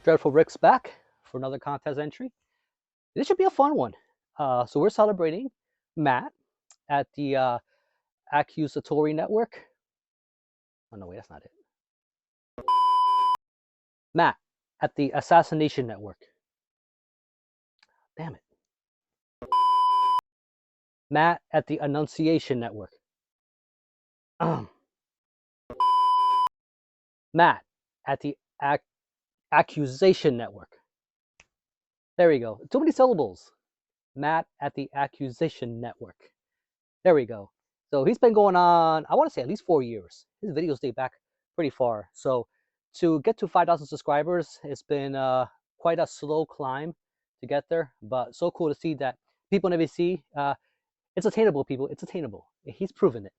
Dreadful Rick's back for another contest entry. This should be a fun one. So we're celebrating Matt at the Accusatory Network. Oh no, wait, that's not it. Matt at the Assassination Network. Damn it. Matt at the Annunciation Network. Matt at the Accusation Network. There we go. Too many syllables. Matt at the Accusation Network. There we go. So he's been going on, I want to say at least 4 years. His videos date back pretty far. So to get to 5,000 subscribers, it's been quite a slow climb to get there. But so cool to see that people in ABC, it's attainable, people. It's attainable. He's proven it.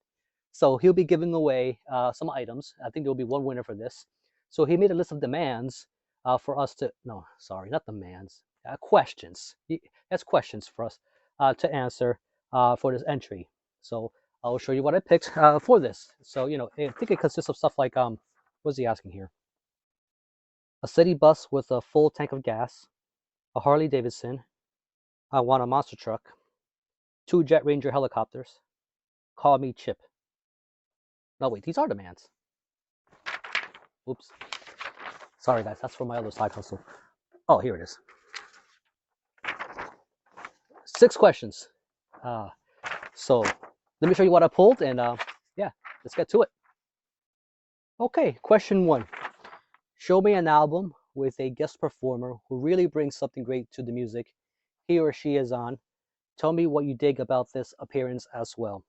So he'll be giving away some items. I think there will be one winner for this. So he made a list of demands for us to, no, sorry, not demands, questions. That's questions for us to answer for this entry. So I'll show you what I picked for this. So, you know, I think it consists of stuff like, what's he asking here? A city bus with a full tank of gas, a Harley Davidson, I want a monster truck, 2 Jet Ranger helicopters, call me Chip. No, wait, these are demands. Oops. Sorry, guys, that's for my other side hustle. Oh, here it is. 6 questions. So let me show you what I pulled, and yeah, let's get to it. Okay, question 1. Show me an album with a guest performer who really brings something great to the music he or she is on. Tell me what you dig about this appearance as well.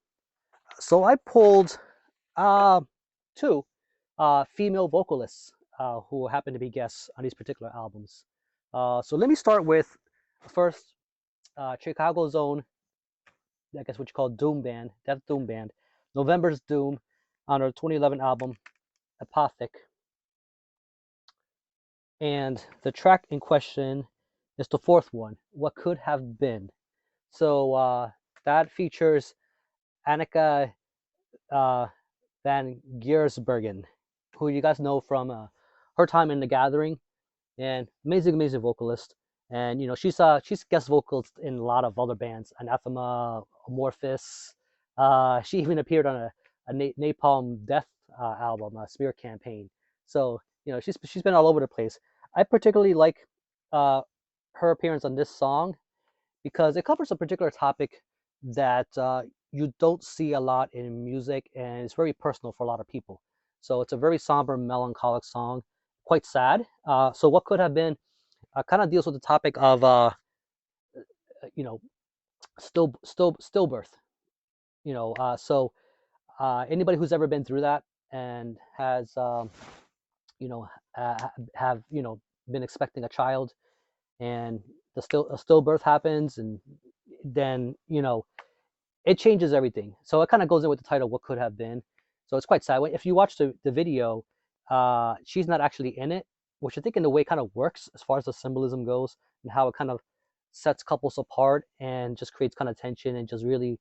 So I pulled 2 female vocalists who happen to be guests on these particular albums. So let me start with first Chicago's own, I guess what you call Doom Band, Death Doom Band, November's Doom on their 2011 album, Atypical. And the track in question is the 4th one, What Could Have Been. So that features Annika van Giersbergen, who you guys know from her time in The Gathering, and amazing vocalist. And you know, she's guest vocals in a lot of other bands, Anathema, Amorphous. She even appeared on a Napalm Death album, Smear Campaign. So you know, she's been all over the place. I particularly like her appearance on this song because it covers a particular topic that you don't see a lot in music, and it's very personal for a lot of people. So it's a very somber, melancholic song, quite sad. So what could have been kind of deals with the topic of you know, stillbirth. You know, so anybody who's ever been through that and has you know, have you know, been expecting a child, and a stillbirth happens, and then you know, it changes everything. So it kind of goes in with the title, What Could Have Been. So it's quite sad. If you watch the video, she's not actually in it, which I think in a way kind of works as far as the symbolism goes, and how it kind of sets couples apart and just creates kind of tension, and just really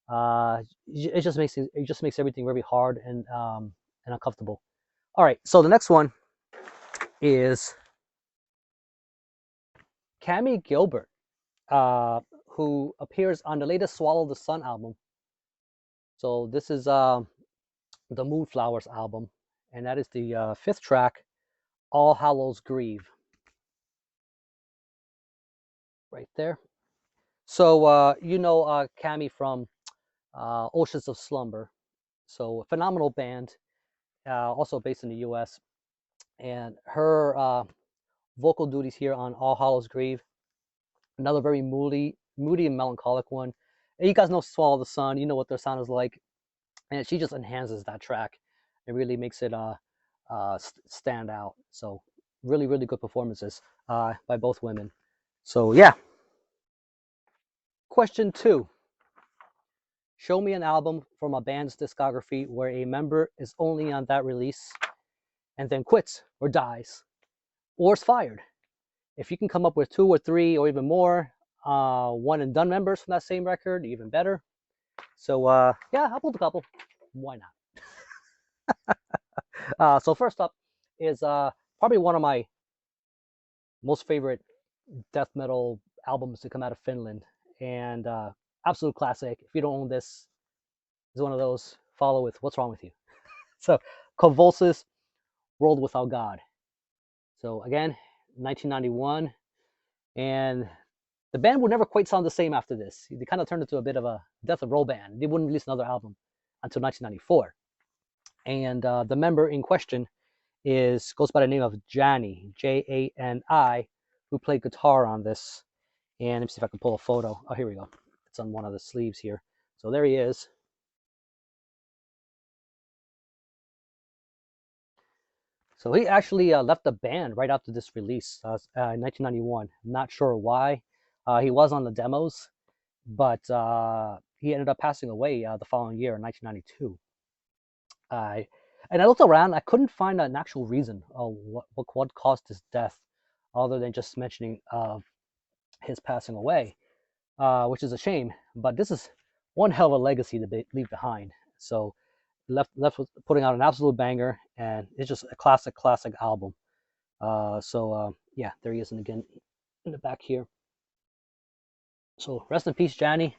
it just makes everything very hard and uncomfortable. All right, so the next one is Cammie Gilbert, who appears on the latest Swallow the Sun album. So this is the Moonflowers album, and that is the 5th track, All Hallows Grieve. Right there. So you know Cammie from Oceans of Slumber. So a phenomenal band, also based in the US. And her vocal duties here on All Hallows Grieve, another very moody and melancholic one. And you guys know Swallow the Sun, you know what their sound is like, and she just enhances that track. It really makes it stand out. So really good performances by both women. So yeah. Question 2. Show me an album from a band's discography where a member is only on that release and then quits or dies or is fired. If you can come up with 2 or 3 or even more one and done members from that same record, even better. So yeah, I pulled a couple. Why not? So first up is probably one of my most favorite death metal albums to come out of Finland, and absolute classic. If you don't own this, it's one of those. Follow with "What's Wrong with You." So, Convulsus, World Without God. So again, 1991, and the band would never quite sound the same after this. They kind of turned into a bit of a death row band. They wouldn't release another album until 1994. And the member in question goes by the name of Jani, Jani, who played guitar on this. And let me see if I can pull a photo. Oh, here we go. It's on one of the sleeves here. So there he is. So he actually left the band right after this release in 1991. Not sure why. He was on the demos, but he ended up passing away the following year in 1992. And I looked around. I couldn't find an actual reason of what caused his death, other than just mentioning his passing away, which is a shame. But this is one hell of a legacy to leave behind. So left with putting out an absolute banger, and it's just a classic album. Yeah, there he is, and again in the back here. So rest in peace, Jani.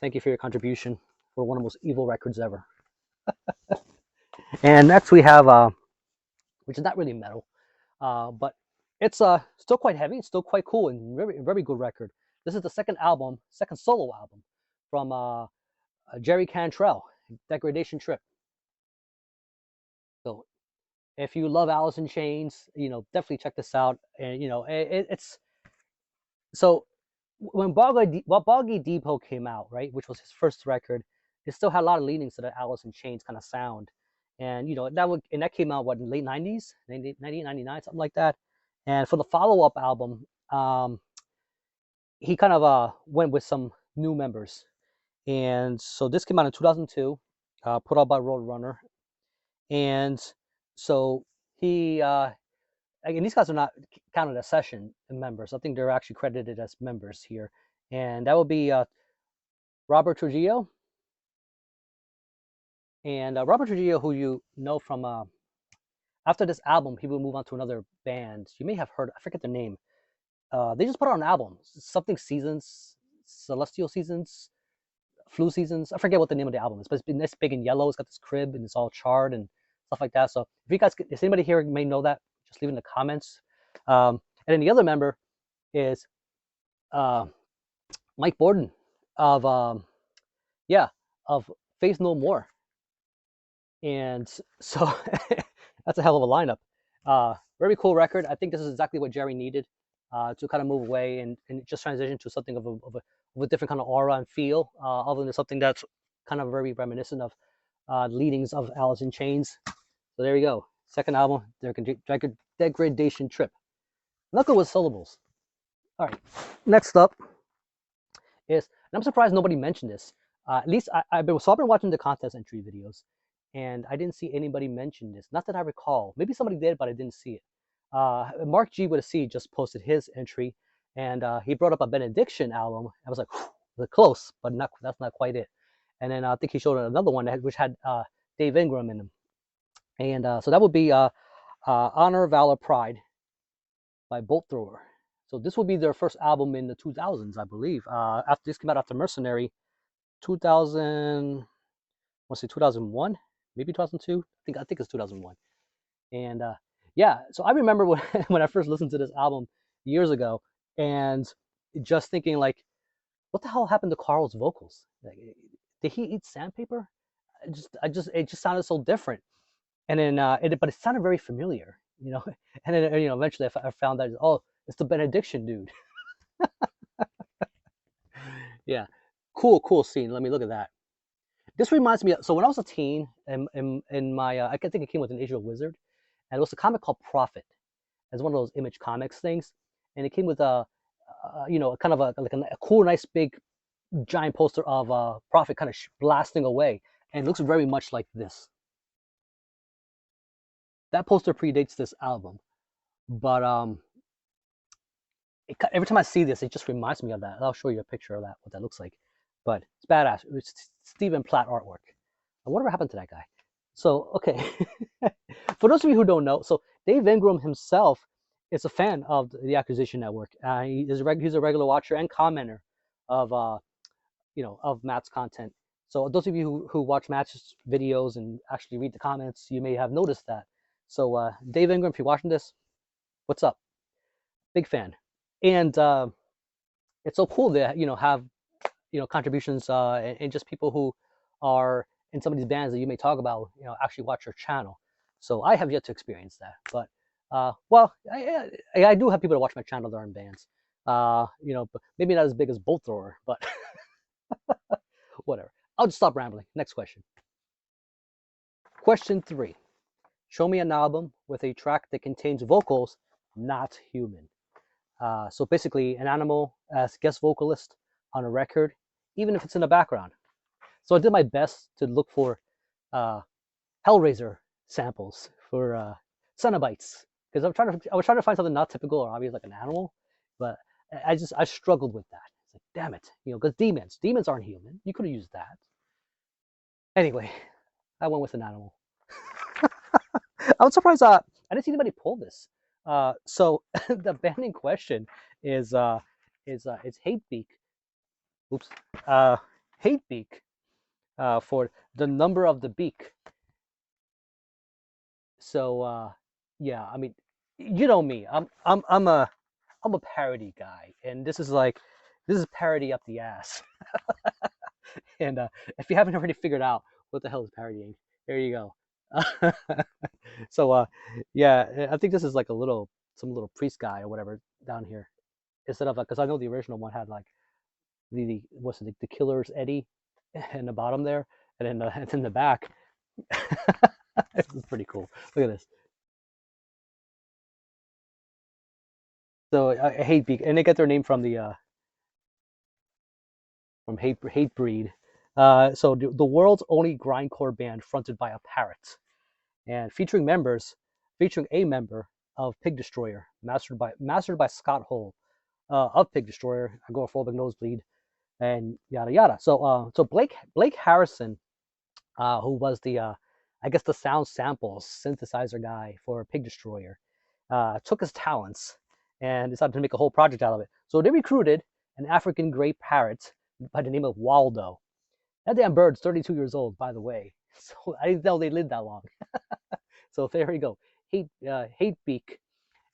Thank you for your contribution for one of the most evil records ever. And next we have, which is not really metal, but it's still quite heavy. It's still quite cool and very good record. This is the second solo album from Jerry Cantrell, Degradation Trip. So if you love Alice in Chains, definitely check this out. And it's so when Boggy Depot came out, right, which was his first record, it still had a lot of leanings to the Alice in Chains kind of sound. And that came out in the late 90s, 1999, something like that. And for the follow-up album, he kind of went with some new members. And so this came out in 2002, put out by Roadrunner. And so he, again, these guys are not counted as session members. I think they're actually credited as members here. And that would be Robert Trujillo. And Robert Trujillo, who you know from, after this album, he will move on to another band. You may have heard, I forget the name. They just put out an album, something Seasons, Celestial Seasons, Flu Seasons. I forget what the name of the album is, but it's been this big and yellow. It's got this crib and it's all charred and stuff like that. So if anybody here may know that, just leave it in the comments. And then the other member is Mike Borden of Faith No More. And so that's a hell of a lineup. Very cool record. I think this is exactly what Jerry needed to kind of move away and just transition to something of a different kind of aura and feel, other than something that's kind of very reminiscent of leadings of Alice in Chains. So there you go. Second album, Degradation Trip. Knuckle with syllables. All right. Next up is, and I'm surprised nobody mentioned this. At least I've been watching the contest entry videos, and I didn't see anybody mention this. Not that I recall. Maybe somebody did, but I didn't see it. Marc G with a C just posted his entry, and he brought up a Benediction album. I was like, close, but that's not quite it. And then I think he showed another one which had Dave Ingram in them. And so that would be Honor, Valor, Pride by Bolt Thrower. So this will be their first album in the 2000s, I believe. After this came out after Mercenary, 2000, let's see, 2001, maybe 2002. I think it's 2001. And yeah, so I remember when I first listened to this album years ago, and just thinking like, what the hell happened to Carl's vocals? Like, did he eat sandpaper? It just sounded so different. And then, but it sounded very familiar, And then, eventually I found out, it's the Benediction dude. Yeah, cool scene. Let me look at that. This reminds me of, so when I was a teen, in my, I think it came with an Age of Wizard, and it was a comic called Prophet. It's one of those Image Comics things, and it came with a kind of a cool, nice, big, giant poster of Prophet kind of blasting away, and it looks very much like this. That poster predates this album, but every time I see this, it just reminds me of that. I'll show you a picture of that, what that looks like. But it's badass. It's Stephen Platt artwork. Whatever happened to that guy? So, okay. For those of you who don't know, so Dave Ingram himself is a fan of the Accusation Network. He's a regular watcher and commenter of of Matt's content. So those of you who watch Matt's videos and actually read the comments, you may have noticed that. So Dave Ingram, if you're watching this, what's up? Big fan. And it's so cool to have contributions and just people who are in some of these bands that you may talk about actually watch your channel. So I have yet to experience that, but well, I do have people that watch my channel that are in bands. But maybe not as big as Bolt Thrower, but whatever. I'll just stop rambling. Next question. Question 3. Show me an album with a track that contains vocals not human. So basically, an animal as guest vocalist on a record, even if it's in the background. So I did my best to look for Hellraiser samples for Cenobites, because I was trying to find something not typical or obvious like an animal, but I struggled with that. It's like, damn it, because demons aren't human. You could have used that. Anyway, I went with an animal. I was surprised. I didn't see anybody pull this. So the band in question is Hatebeak. Oops. Hatebeak. For the number of the beak. So yeah, I mean, you know me. I'm a parody guy, and this is parody up the ass. And if you haven't already figured out what the hell is parodying, there you go. So yeah, I think this is like some little priest guy or whatever down here, instead of because I know the original one had like the Killer's Eddie in the bottom there, and then in the back. This is pretty cool. Look at this. So I hate Beak, and they get their name from the from Hate Breed. So the world's only grindcore band fronted by a parrot, and featuring a member of Pig Destroyer, mastered by Scott Hole of Pig Destroyer. I go for all the nosebleed, and yada yada. So Blake Harrison, who was the I guess the sound samples synthesizer guy for Pig Destroyer, took his talents and decided to make a whole project out of it. So they recruited an African gray parrot by the name of Waldo. That damn bird's 32 years old, by the way. So I didn't know they lived that long. So there we go. Hatebeak.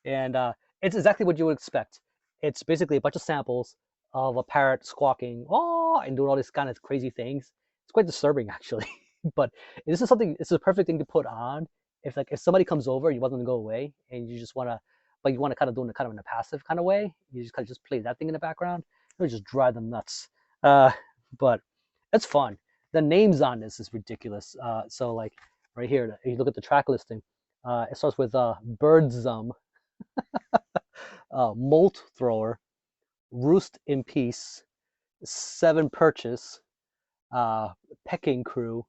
And it's exactly what you would expect. It's basically a bunch of samples of a parrot squawking, oh, and doing all these kind of crazy things. It's quite disturbing, actually. But this is something. It's a perfect thing to put on if somebody comes over, you want them to go away, and you just want to, but you want to kind of do it kind of in a passive kind of way. You just kind of just play that thing in the background. It would just drive them nuts. But it's fun. The names on this is ridiculous. So like right here, if you look at the track listing, it starts with Birdsum, Molt Thrower, Roost in Peace, Seven Purchase, Pecking Crew,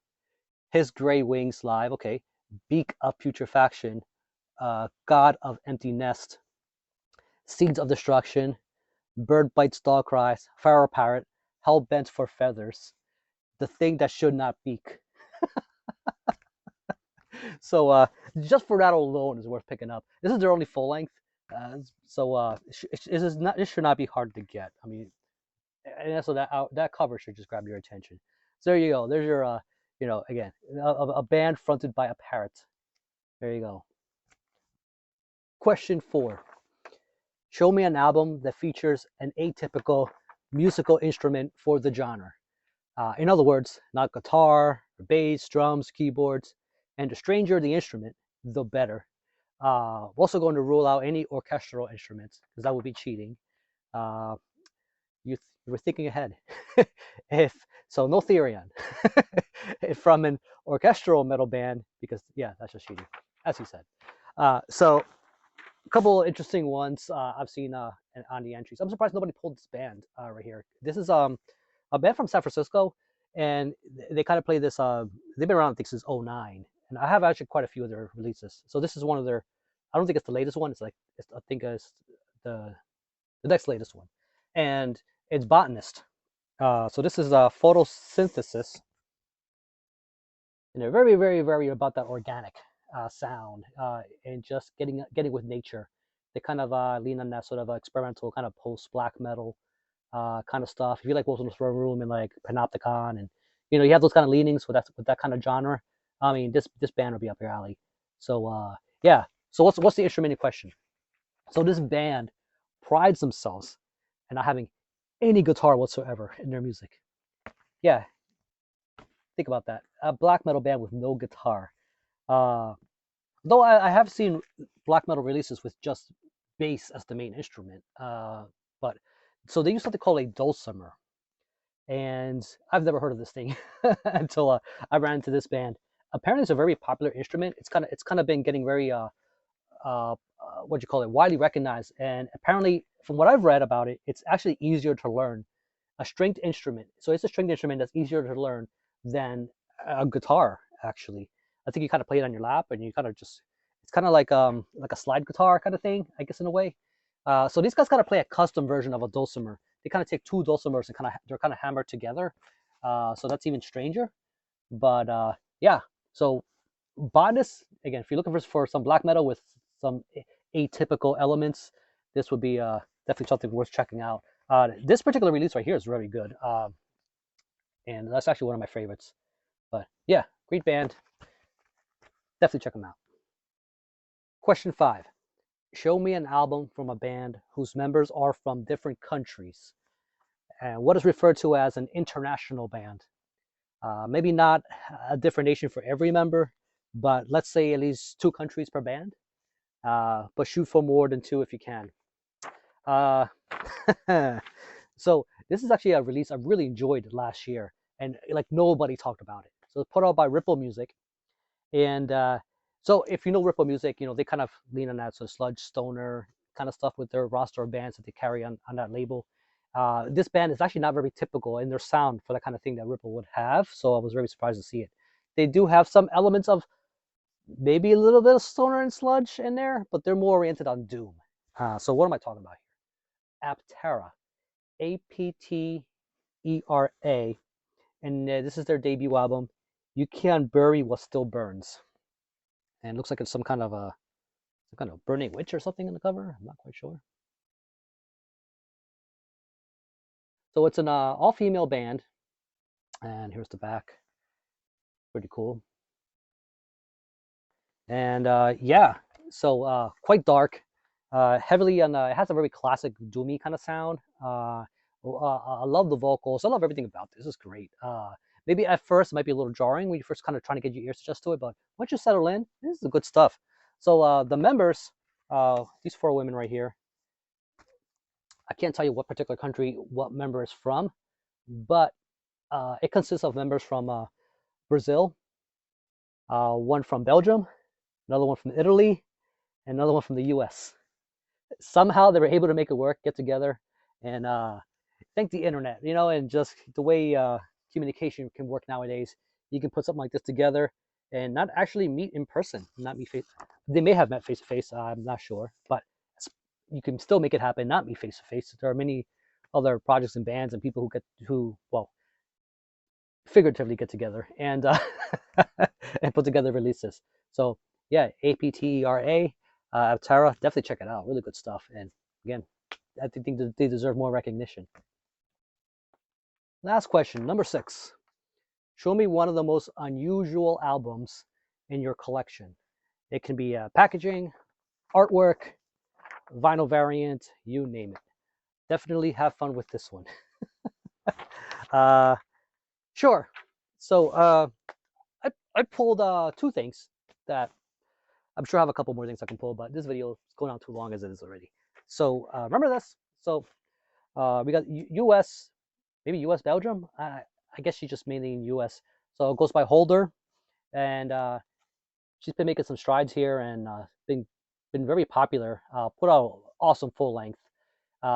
His Gray Wings Live, okay, Beak of Putrefaction, God of Empty Nest, Seeds of Destruction, Bird Bites Dog Cries, Pharaoh Parrot, Hell Bent for Feathers, The Thing That Should Not Beak. So just for that alone is worth picking up. This is their only full length, this should not be hard to get. I mean, and so that cover should just grab your attention. So there you go. There's your again, a band fronted by a parrot. There you go. Question 4. Show me an album that features an atypical musical instrument for the genre. In other words, not guitar, or bass, drums, keyboards, and the stranger the instrument, the better. We're also going to rule out any orchestral instruments, because that would be cheating. You were thinking ahead. No Therion. From an orchestral metal band, because yeah, that's just cheating, as he said. So a couple of interesting ones I've seen on the entries. I'm surprised nobody pulled this band right here. This is a band from San Francisco, and they kind of play this. They've been around, I think, since '09, and I have actually quite a few of their releases. So this is one of their. I don't think it's the latest one. I think it's the next latest one, and it's Botanist. So this is a photosynthesis, and they're very, very, very about that organic sound and just getting with nature. They kind of lean on that sort of experimental kind of post-black metal kind of stuff. If you like Wolves in the Throne Room and like Panopticon, and you have those kind of leanings with that kind of genre, I mean, this band will be up your alley. So yeah. So what's the instrument in question? So this band prides themselves in not having any guitar whatsoever in their music. Yeah, think about that. A black metal band with no guitar. Uh, though I have seen black metal releases with just bass as the main instrument. But so they use something called a dulcimer, and I've never heard of this thing until I ran into this band. Apparently, it's a very popular instrument. It's kind of been getting very what do you call it, widely recognized, and apparently, from what I've read about it, it's actually easier to learn. A stringed instrument, so it's a stringed instrument that's easier to learn than a guitar. Actually, I think you kind of play it on your lap, and you kind of just it's kind of like a slide guitar kind of thing, I guess, in a way. So these guys kind of play a custom version of a dulcimer. They kind of take two dulcimers and they're kind of hammered together. So that's even stranger. But yeah, so buy this again if you're looking for some black metal with some atypical elements. This would be definitely something worth checking out. This particular release right here is really good, and that's actually one of my favorites. But yeah, great band. Definitely check them out. Question 5. Show me an album from a band whose members are from different countries. And what is referred to as an international band. Maybe not a different nation for every member, but let's say at least 2 countries per band. But shoot for more than 2 if you can. So this is actually a release I really enjoyed last year, and like nobody talked about it. So it's put out by Ripple Music, and so if you know Ripple Music, they kind of lean on that sort of sludge stoner kind of stuff with their roster of bands that they carry on that label. This band is actually not very typical in their sound for the kind of thing that Ripple would have, so I was very surprised to see it. They do have some elements of maybe a little bit of stoner and sludge in there, but they're more oriented on doom. So what am I talking about here? Aptera, Aptera, and this is their debut album. You Can't Bury What Still Burns, and it looks like it's some kind of burning witch or something in the cover. I'm not quite sure. So it's an all-female band, and here's the back. Pretty cool. And yeah, so quite dark, heavily on. It has a very classic doomy kind of sound. I love the vocals. I love everything about this. It's great. Maybe at first it might be a little jarring when you first kind of trying to get your ears to adjust to it, but once you settle in, this is the good stuff. So the members, these 4 women right here, I can't tell you what particular country what member is from, but it consists of members from Brazil, one from Belgium, another one from Italy, and another one from the US. Somehow they were able to make it work, get together, and thank the internet, and just the way communication can work nowadays. You can put something like this together and not actually meet in person, not meet face. They may have met face to face. I'm not sure, but you can still make it happen, not meet face to face. There are many other projects and bands and people who figuratively get together and and put together releases. So yeah, Aptera, Aptera, definitely check it out. Really good stuff. And again, I think they deserve more recognition. Last question, number 6. Show me one of the most unusual albums in your collection. It can be packaging, artwork, vinyl variant, you name it. Definitely have fun with this one. Sure. So I pulled 2 things that I'm sure I have a couple more things I can pull, but this video is going on too long as it is already. So remember this. So we got US, maybe US Belgium. I guess she's just mainly in US. So it goes by Holder, and she's been making some strides here and been very popular. Put out awesome full length.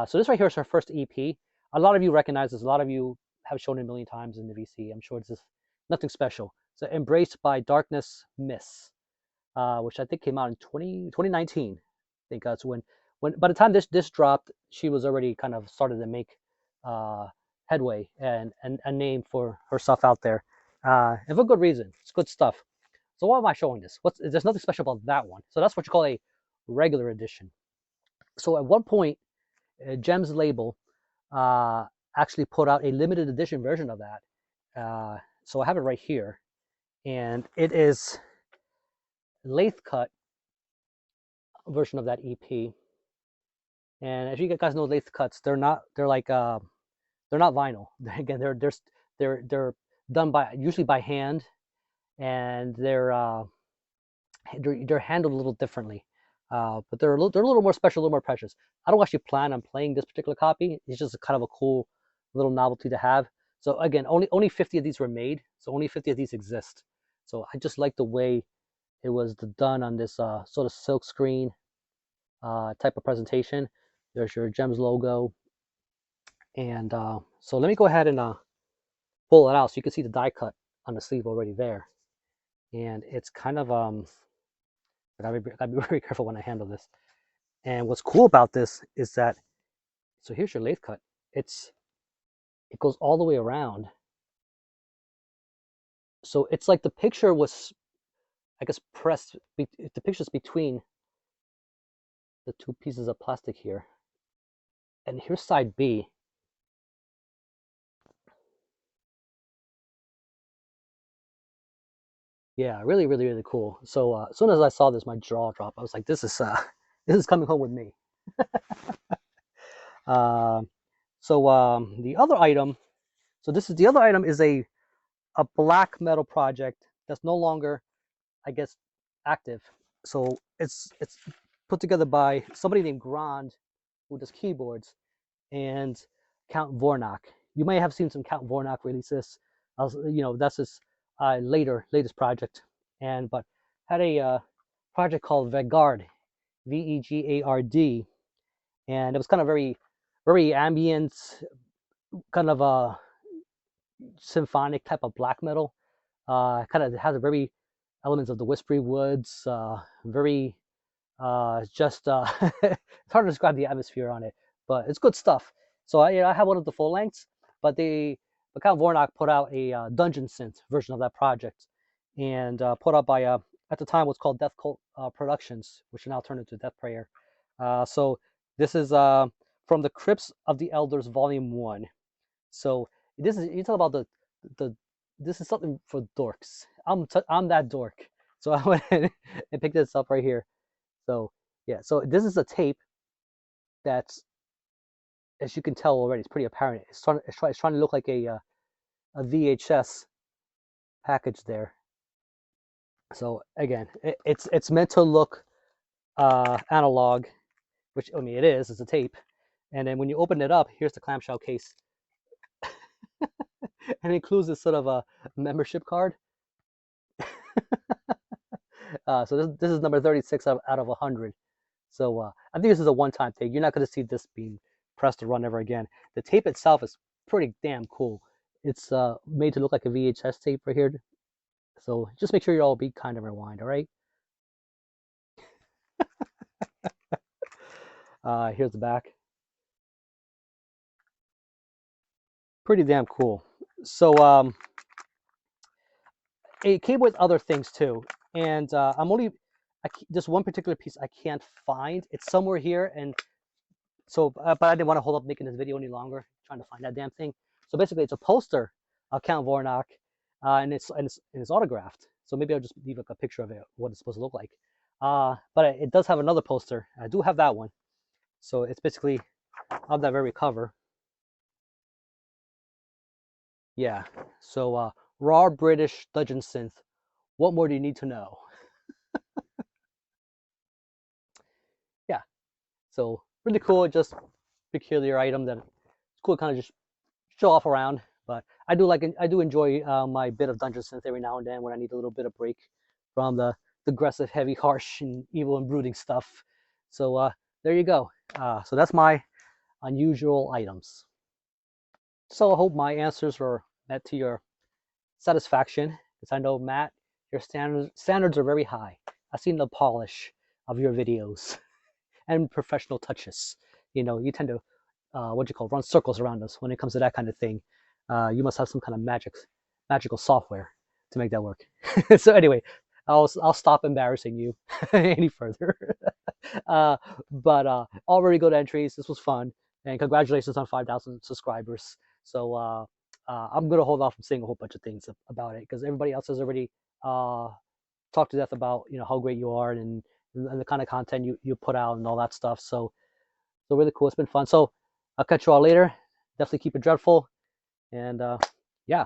So this right here is her first EP. A lot of you recognize this. A lot of you have shown it a million times in the VC. I'm sure this is nothing special. So Embraced by Darkness Miss, which I think came out in 2019. I think that's when by the time this dropped, she was already kind of started to make headway and a name for herself out there, and for good reason. It's good stuff. So why am I showing this? There's nothing special about that one. So that's what you call a regular edition. So at one point, Gems label actually put out a limited edition version of that. So I have it right here, and it is lathe cut version of that EP. And as you guys know, lathe cuts, they're not vinyl. Again, they're done usually by hand, and they're handled a little differently. But they're a little more special, a little more precious. I don't actually plan on playing this particular copy. It's just kind of a cool little novelty to have. So again, only 50 of these were made, so only 50 of these exist. So I just like the way it was done on this sort of silk screen type of presentation. There's your Gems logo, and so let me go ahead and pull it out so you can see the die cut on the sleeve already there. And it's kind of I gotta be very careful when I handle this. And what's cool about this is that, so here's your lathe cut. It goes all the way around. So it's like the picture was, I guess, pressed. The picture's between the two pieces of plastic here. And here's side B. Yeah, really, really, really cool. So as soon as I saw this, my jaw dropped. I was like, this is coming home with me. The other item, the other item is a black metal project that's no longer, I guess, active. So it's put together by somebody named Grand, who does keyboards, and Count Vornak. You may have seen some Count Vornak releases. That's his latest project, but had a project called Vegard, Vegard, and it was kind of very, very ambient, kind of a symphonic type of black metal. Kind of has a very elements of the whispery woods, very it's hard to describe the atmosphere on it, but it's good stuff. So I have one of the full lengths, but Count Vornak put out a dungeon synth version of that project, and put out by at the time what's called Death Cult Productions, which now turned into Death Prayer. So this is from the Crypts of the Elders Volume 1. So this is, you talk about the this is something for dorks. I'm that dork. So I went and picked this up right here. So yeah, so this is a tape that's, as you can tell already, it's pretty apparent. It's trying to look like a VHS package there. So again, it's meant to look analog, which, I mean, it is. It's a tape, and then when you open it up, here's the clamshell case, and it includes this sort of a membership card. So this is number 36 out of 100. So I think this is a one-time thing. You're not going to see this being pressed or run ever again. The tape itself is pretty damn cool. It's made to look like a VHS tape right here. So just make sure you all be kind and rewind, all right? Here's the back. Pretty damn cool. So it came with other things too, and just one particular piece I can't find. It's somewhere here, and so but I didn't want to hold up making this video any longer trying to find that damn thing. So basically, it's a poster of Count Vornak, and it's autographed. So maybe I'll just leave like a picture of it, what it's supposed to look like. But it does have another poster. I do have that one. So it's basically of that very cover. Yeah. So raw British dungeon synth. What more do you need to know? Yeah. So really cool, just peculiar item that it's cool to kind of just show off around. But I do enjoy my bit of dungeon synth every now and then when I need a little bit of break from the aggressive, heavy, harsh, and evil and brooding stuff. So there you go. So that's my unusual items. So I hope my answers were met to your satisfaction, because I know, Matt, your standards are very high. I've seen the polish of your videos and professional touches. You know, you tend to run circles around us when it comes to that kind of thing. You must have some kind of magical software to make that work. So anyway, I'll stop embarrassing you any further. But all really good entries. This was fun, and congratulations on 5,000 subscribers. So I'm gonna hold off from saying a whole bunch of things about it because everybody else has already talked to death about how great you are and the kind of content you put out and all that stuff. So really cool. It's been fun. So I'll catch you all later. Definitely keep it dreadful, and yeah.